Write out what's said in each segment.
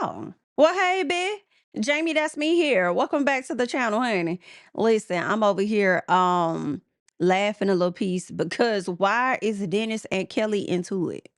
Oh, well, hey, B. Jamie, that's me here. Welcome back to the channel, honey. Listen, I'm over here laughing a little piece because why is Dennis and Kelly into it?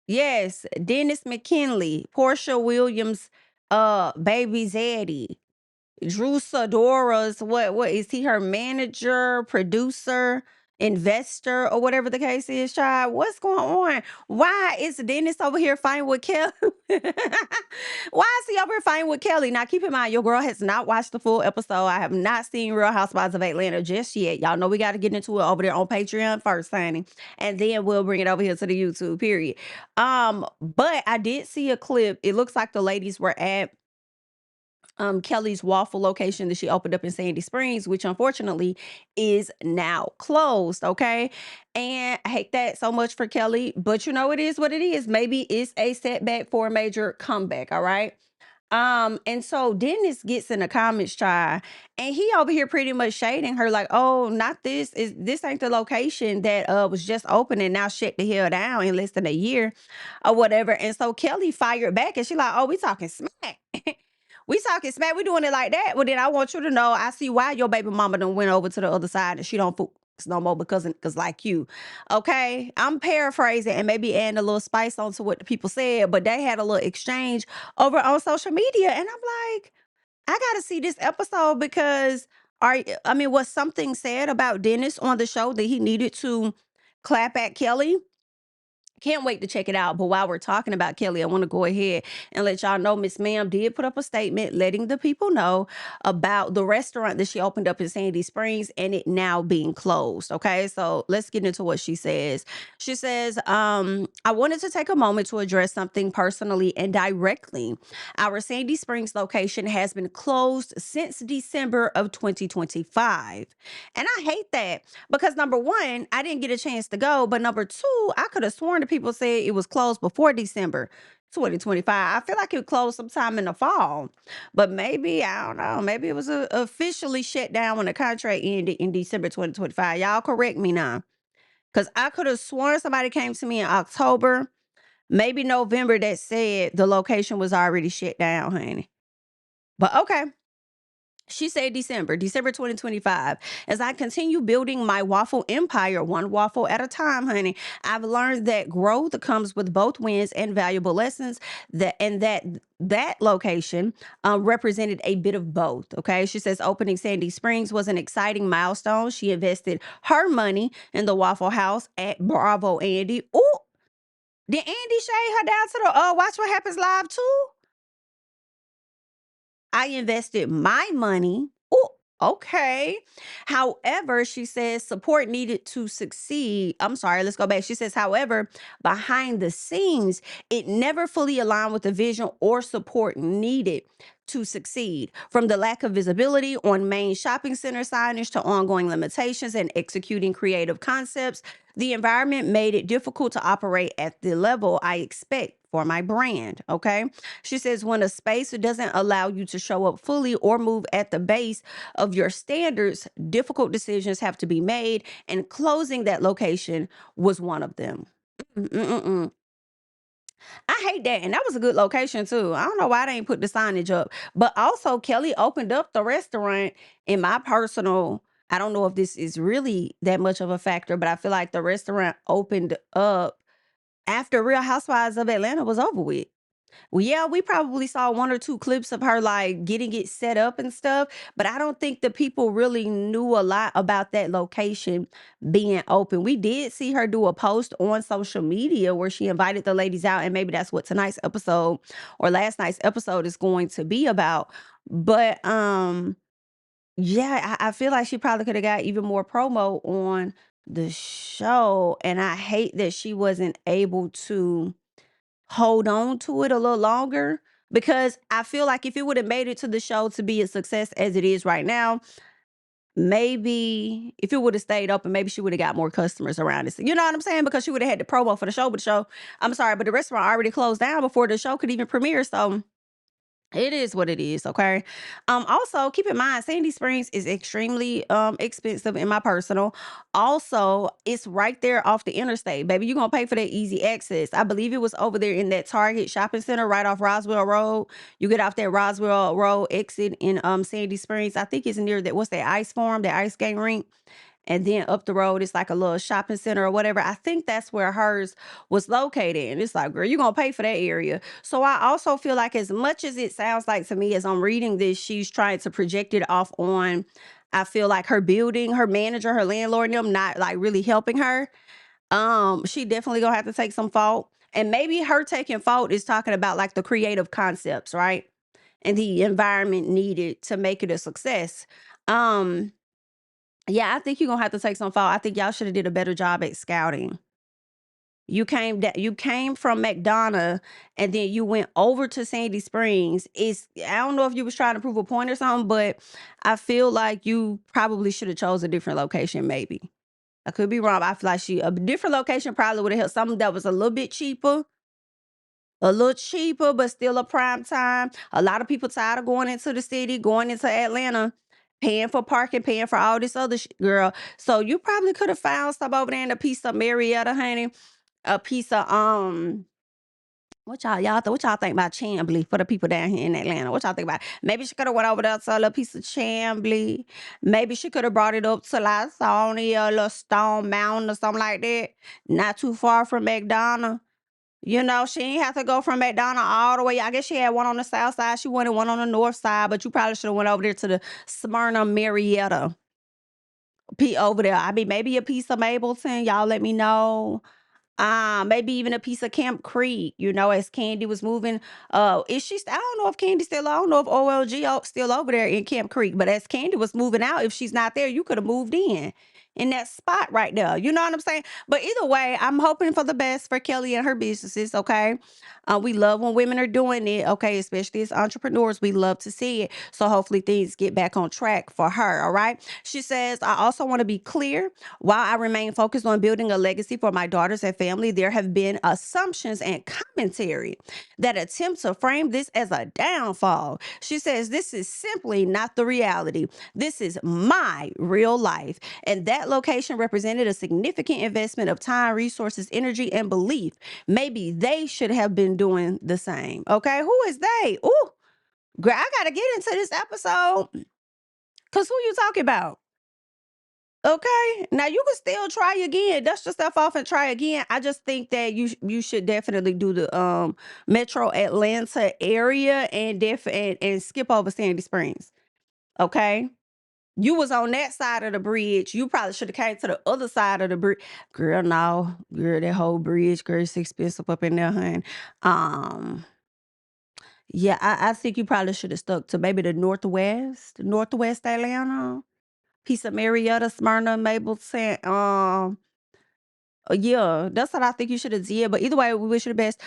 Yes, Dennis McKinley, Portia Williams, baby Zaddy. Drew Sidora's what is he her manager, producer, investor, or whatever the case is, child? What's going on? Why is Dennis over here fighting with Kelly? Why is he over here fighting with Kelly? Now keep in mind, your girl has not watched the full episode. I have not seen Real Housewives of Atlanta just yet. Y'all know we got to get into it over there on Patreon first, honey. And then we'll bring it over here to the YouTube, period. But I did see a clip. It looks like the ladies were at Kelly's waffle location that she opened up in Sandy Springs, which unfortunately is now closed. Okay. And I hate that so much for Kelly, but you know, it is what it is. Maybe it's a setback for a major comeback. All right. And so Dennis gets in the comments, child, and he over here pretty much shading her, like, oh, not this ain't the location that was just open and now shut the hell down in less than a year or whatever. And so Kelly fired back and she like, oh, we talking smack. We talking smack. We doing it like that. Well, then I want you to know, I see why your baby mama done went over to the other side and she don't focus no more because like you. Okay. I'm paraphrasing and maybe adding a little spice onto what the people said, but they had a little exchange over on social media. And I'm like, I gotta see this episode because was something said about Dennis on the show that he needed to clap at Kelly? Can't wait to check it out. But while we're talking about Kelly, I want to go ahead and let y'all know Miss Ma'am did put up a statement letting the people know about the restaurant that she opened up in Sandy Springs and it now being closed. Okay, so let's get into what she says. She says, I wanted to take a moment to address something personally and directly. Our Sandy Springs location has been closed since December of 2025. And I hate that because number one, I didn't get a chance to go. But number two, I could have sworn the people said it was closed before December 2025. I feel like it closed sometime in the fall. But maybe, I don't know, maybe it was officially shut down when the contract ended in December 2025. Y'all correct me now. Because I could have sworn somebody came to me in October, maybe November, that said the location was already shut down, honey. But okay. She said December 2025. As I continue building my waffle empire, one waffle at a time, honey, I've learned that growth comes with both wins and valuable lessons. That location represented a bit of both. Okay, she says opening Sandy Springs was an exciting milestone. She invested her money in the Waffle House at Bravo Andy. Ooh, did Andy shade her down to the Watch What Happens Live too? I invested my money. Oh, okay. However, she says support needed to succeed. I'm sorry, let's go back. She says, however, behind the scenes, it never fully aligned with the vision or support needed to succeed. From the lack of visibility on main shopping center signage to ongoing limitations and executing creative concepts, the environment made it difficult to operate at the level I expect for my brand. Okay. She says, when a space doesn't allow you to show up fully or move at the base of your standards, difficult decisions have to be made, and closing that location was one of them. Mm-mm-mm. I hate that. And that was a good location too. I don't know why they ain't put the signage up. But also, Kelly opened up the restaurant in my personal. I don't know if this is really that much of a factor, but I feel like the restaurant opened up after Real Housewives of Atlanta was over with. Well, yeah, we probably saw one or two clips of her like getting it set up and stuff, but I don't think the people really knew a lot about that location being open. We did see her do a post on social media where she invited the ladies out, and maybe that's what tonight's episode or last night's episode is going to be about. But yeah, I feel like she probably could have got even more promo on the show, and I hate that she wasn't able to hold on to it a little longer because I feel like if it would have made it to the show to be a success as it is right now, maybe if it would have stayed open, maybe she would have got more customers around it. You know what I'm saying? Because she would have had the promo for the show, I'm sorry, but the restaurant already closed down before the show could even premiere. So It is what it is, okay? Also keep in mind Sandy Springs is extremely expensive in my personal. Also, it's right there off the interstate. Baby, you're gonna pay for that easy access. I believe it was over there in that Target shopping center right off Roswell Road. You get off that Roswell Road exit in Sandy Springs. I think it's near that what's that ice farm, that ice skating rink. And then up the road, it's like a little shopping center or whatever. I think that's where hers was located. And it's like, girl, you're going to pay for that area. So I also feel like, as much as it sounds like to me as I'm reading this, she's trying to project it off on, I feel like her building, her manager, her landlord, and them not like really helping her. She definitely gonna have to take some fault. And maybe her taking fault is talking about like the creative concepts, right? And the environment needed to make it a success. Um, yeah, I think you're gonna have to take some fall. I think y'all should have did a better job at scouting. You came from McDonough and then you went over to Sandy Springs. I don't know if you was trying to prove a point or something, but I feel like you probably should have chose a different location, maybe. I could be wrong. But I feel like a different location probably would have helped, something that was a little cheaper, but still a prime time. A lot of people tired of going into the city, going into Atlanta, paying for parking, paying for all this other girl. So you probably could have found some over there in a piece of Marietta, honey. A piece of what y'all think about Chambly for the people down here in Atlanta? What y'all think about? Maybe she could have went over there to a little piece of Chambly. Maybe she could have brought it up to Lysonia, a little Stone Mountain or something like that. Not too far from McDonough. You know, she ain't have to go from McDonough all the way. I guess she had one on the south side. She wanted one on the north side, but you probably should have went over there to the Smyrna Marietta. Over there. I mean, maybe a piece of Mableton. Y'all let me know. Maybe even a piece of Camp Creek, as Candy was moving. I don't know if Candy's still, I don't know if still over there in Camp Creek, but as Candy was moving out, if she's not there, you could have moved in that spot right there. You know what I'm saying? But either way, I'm hoping for the best for Kelly and her businesses, okay? We love when women are doing it, okay? Especially as entrepreneurs, we love to see it. So hopefully things get back on track for her, all right? She says, I also want to be clear. While I remain focused on building a legacy for my daughters and family, there have been assumptions and commentary that attempt to frame this as a downfall. She says, this is simply not the reality. This is my real life. And that location represented a significant investment of time, resources, energy, and belief. Maybe they should have been doing the same. Okay, who is they? Ooh, girl, I gotta get into this episode. Cause who you talking about? Okay. Now you can still try again. Dust yourself off and try again. I just think that you should definitely do the Metro Atlanta area and skip over Sandy Springs. Okay. You was on that side of the bridge. You probably should have came to the other side of the bridge. Girl, no. Girl, that whole bridge, girl, it's expensive up in there, hun. Um, yeah, I think you probably should have stuck to maybe the Northwest Atlanta, piece of Marietta, Smyrna, Mableton. Yeah, that's what I think you should have did. But either way, we wish you the best.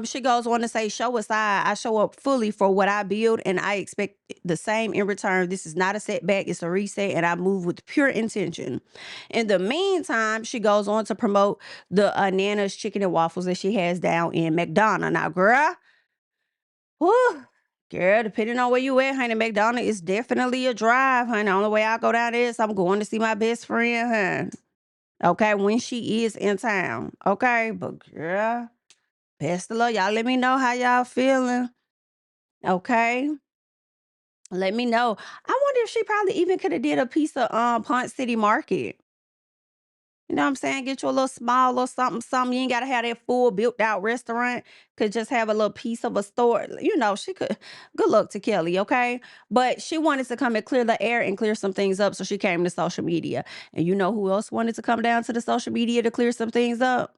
She goes on to say, show aside, I show up fully for what I build and I expect the same in return. This is not a setback, it's a reset, and I move with pure intention. In the meantime, she goes on to promote the Nana's chicken and waffles that she has down in McDonough. Now, girl, whew, girl, depending on where you at, honey, McDonough is definitely a drive, honey. The only way I go down there is I'm going to see my best friend, honey. Okay, when she is in town. Okay, but girl, best of luck. Y'all let me know how y'all feeling. Okay. Let me know. I wonder if she probably even could have did a piece of Punt City Market. You know what I'm saying? Get you a little small or something, something. You ain't gotta have that full built out restaurant. Could just have a little piece of a store. She could. Good luck to Kelly, okay? But she wanted to come and clear the air and clear some things up. So she came to social media. And you know who else wanted to come down to the social media to clear some things up?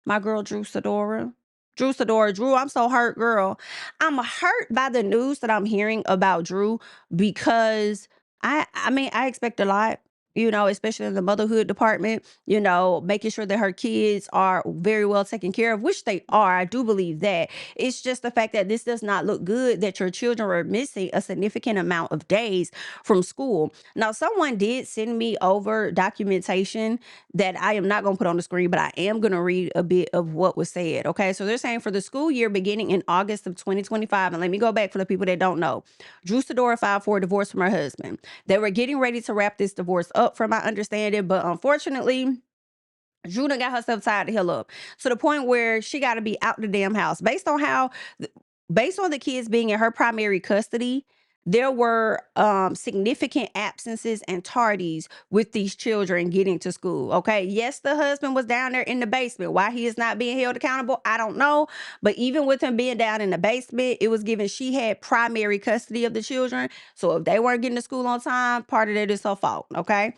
My girl Drew Sidora. Drew, I'm so hurt, girl. I'm hurt by the news that I'm hearing about Drew because I mean, I expect a lot. especially in the motherhood department, making sure that her kids are very well taken care of, which they are. I do believe that. It's just the fact that this does not look good, that your children are missing a significant amount of days from school. Now, someone did send me over documentation that I am not going to put on the screen, but I am going to read a bit of what was said. Okay. So they're saying for the school year beginning in August of 2025, and let me go back for the people that don't know, Sidora filed for a divorce from her husband. They were getting ready to wrap this divorce up, from my understanding, but unfortunately, Juna got herself tied the hell up to the point where she got to be out the damn house. Based on the kids being in her primary custody, there were significant absences and tardies with these children getting to school. Okay. Yes, the husband was down there in the basement. Why he is not being held accountable, I don't know. But even with him being down in the basement, it was given she had primary custody of the children. So if they weren't getting to school on time, part of that is her fault. Okay.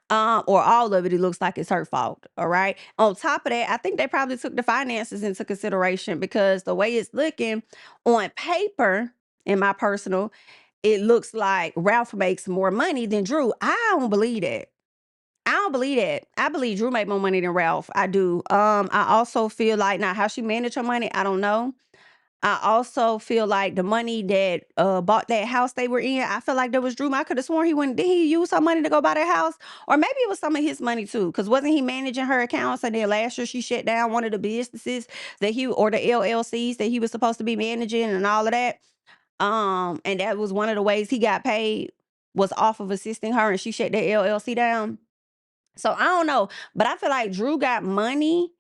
Or all of it, it looks like it's her fault. All right. On top of that, I think they probably took the finances into consideration, because the way it's looking on paper, in my personal, it looks like Ralph makes more money than Drew. I don't believe that. I don't believe that. I believe Drew made more money than Ralph. I do. I also feel like, now how she managed her money, I don't know. I also feel like the money that bought that house they were in, I feel like that was Drew. I could have sworn he wouldn't. Did he use her money to go buy that house? Or maybe it was some of his money too. Because wasn't he managing her accounts? And then last year she shut down one of the businesses or the LLCs that he was supposed to be managing and all of that. And that was one of the ways he got paid, was off of assisting her, and she shut that LLC down. So I don't know. But I feel like Drew got money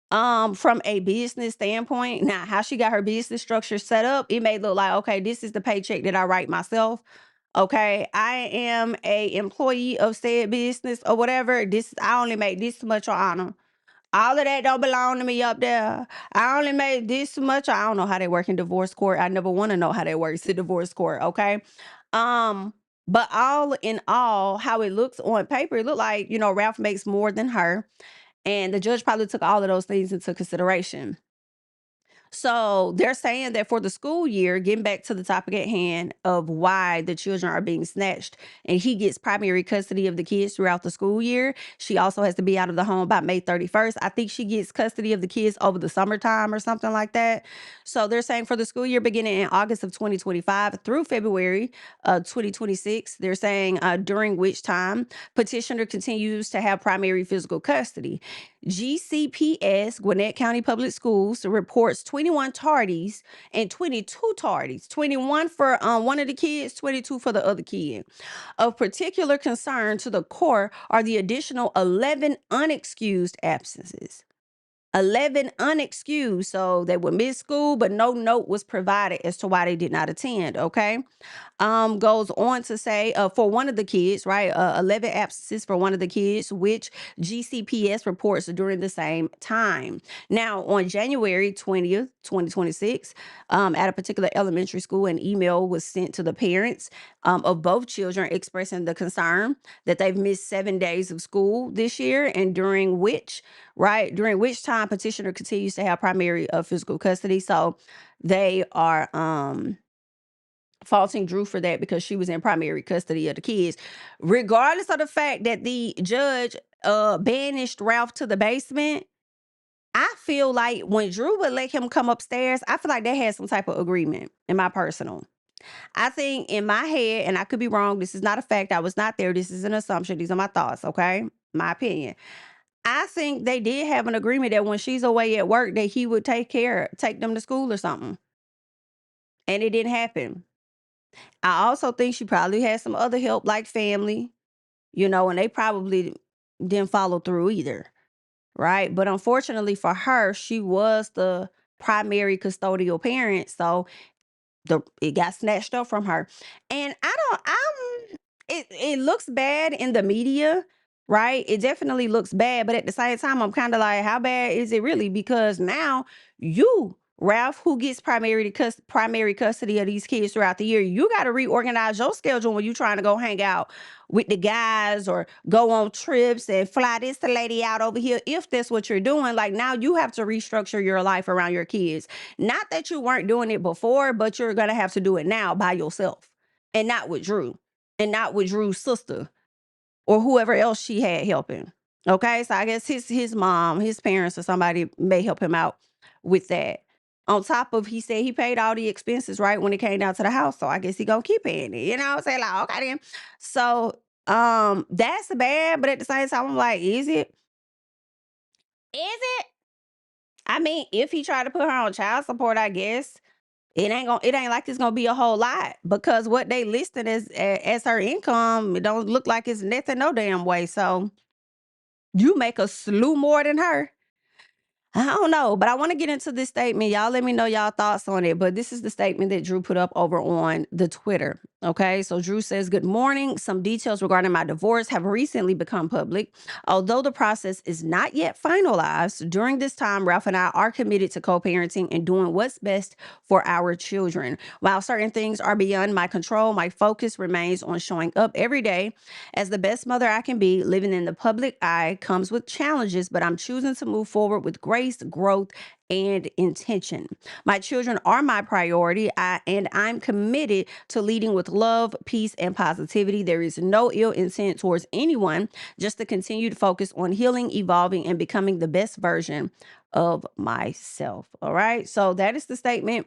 from a business standpoint. Now, how she got her business structure set up, it may look like, okay, this is the paycheck that I write myself. Okay, I am a employee of said business or whatever. I only make this much on honor. All of that don't belong to me up there. I only made this much. I don't know how they work in divorce court. I never want to know how they works in divorce court. Okay. Um, but all in all, how it looks on paper, it looked like, Ralph makes more than her. And the judge probably took all of those things into consideration. So they're saying that for the school year, getting back to the topic at hand of why the children are being snatched, and he gets primary custody of the kids throughout the school year. She also has to be out of the home by May 31st. I think she gets custody of the kids over the summertime or something like that. So they're saying for the school year beginning in August of 2025 through February 2026, they're saying during which time petitioner continues to have primary physical custody. GCPS, Gwinnett County Public Schools, reports 21 tardies and 22 tardies. 21 for one of the kids, 22 for the other kid. Of particular concern to the court are the additional 11 unexcused absences. 11 unexcused. So they would miss school, but no note was provided as to why they did not attend. Okay. Goes on to say for one of the kids, right, 11 absences for one of the kids, which GCPS reports during the same time. Now, on January 20th, 2026, at a particular elementary school, an email was sent to the parents of both children expressing the concern that they've missed 7 days of school this year, and during which time petitioner continues to have primary physical custody. So they are faulting Drew for that, because she was in primary custody of the kids, regardless of the fact that the judge banished Ralph to the basement. I feel like when Drew would let him come upstairs, I feel like they had some type of agreement, in my personal. I think in my head, and I could be wrong, this is not a fact, I was not there, this is an assumption, these are my thoughts, okay? My opinion. I think they did have an agreement that when she's away at work, that he would take them to school or something. And it didn't happen. I also think she probably had some other help, like family, and they probably didn't follow through either, right? But unfortunately for her, she was the primary custodial parent, so it got snatched up from her. And it looks bad in the media, right? It definitely looks bad, but at the same time, I'm kind of like, how bad is it really? Because now you, Ralph, who gets primary custody of these kids throughout the year, you got to reorganize your schedule when you're trying to go hang out with the guys or go on trips and fly this lady out over here. If that's what you're doing, like, now you have to restructure your life around your kids. Not that you weren't doing it before, but you're going to have to do it now by yourself, and not with Drew, and not with Drew's sister. or whoever else she had helping. Okay, so I guess his mom, his parents, or somebody may help him out with that. On top of, he said he paid all the expenses right when it came down to the house, so I guess he gonna keep paying it. You know what I'm saying? Like, okay then. So that's bad, but at the same time, I'm like, is it? Is it? I mean, if he tried to put her on child support, I guess it ain't like it's gonna be a whole lot, because what they listed as her income, it don't look like it's nothing no damn way. So you make a slew more than her. I don't know, but I want to get into this statement. Y'all let me know y'all thoughts on it. But this is the statement that Drew put up over on the Twitter. Okay, so Drew says, "Good morning. Some details regarding my divorce have recently become public. Although the process is not yet finalized, during this time, Ralph and I are committed to co-parenting and doing what's best for our children. While certain things are beyond my control, my focus remains on showing up every day as the best mother I can be. Living in the public eye comes with challenges, but I'm choosing to move forward with grace, growth, and intention. My children are my priority, and I'm committed to leading with love, peace, and positivity. There is no ill intent towards anyone, just the continued focus on healing, evolving, and becoming the best version of myself." All right. So that is the statement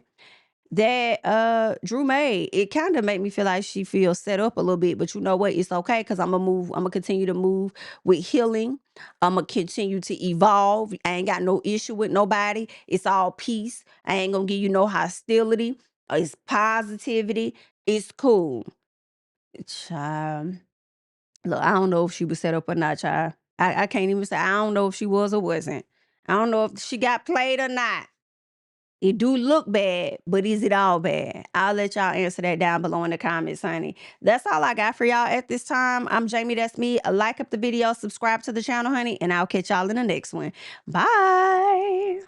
that Drew made. It kind of made me feel like she feels set up a little bit, but you know what? It's okay, because I'm gonna continue to move with healing. I'm gonna continue to evolve. I ain't got no issue with nobody. It's all peace. I ain't gonna give you no hostility. It's positivity. It's cool. Child. Look, I don't know if she was set up or not, child. I can't even say. I don't know if she was or wasn't. I don't know if she got played or not. It do look bad, but is it all bad? I'll let y'all answer that down below in the comments, honey. That's all I got for y'all at this time. I'm Jamie, that's me. Like up the video, subscribe to the channel, honey, and I'll catch y'all in the next one. Bye.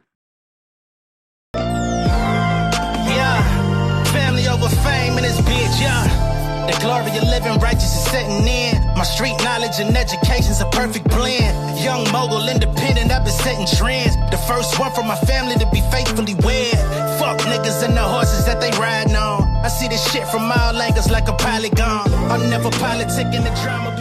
Yeah, family over fame in this bitch, yeah. The glory of living righteous is setting in. My street knowledge and education's a perfect blend. Young mogul, independent, I've been setting trends. The first one from my family to be faithfully wed. Fuck niggas and the horses that they riding on. I see this shit from all angles like a polygon. I'm never politicking the drama.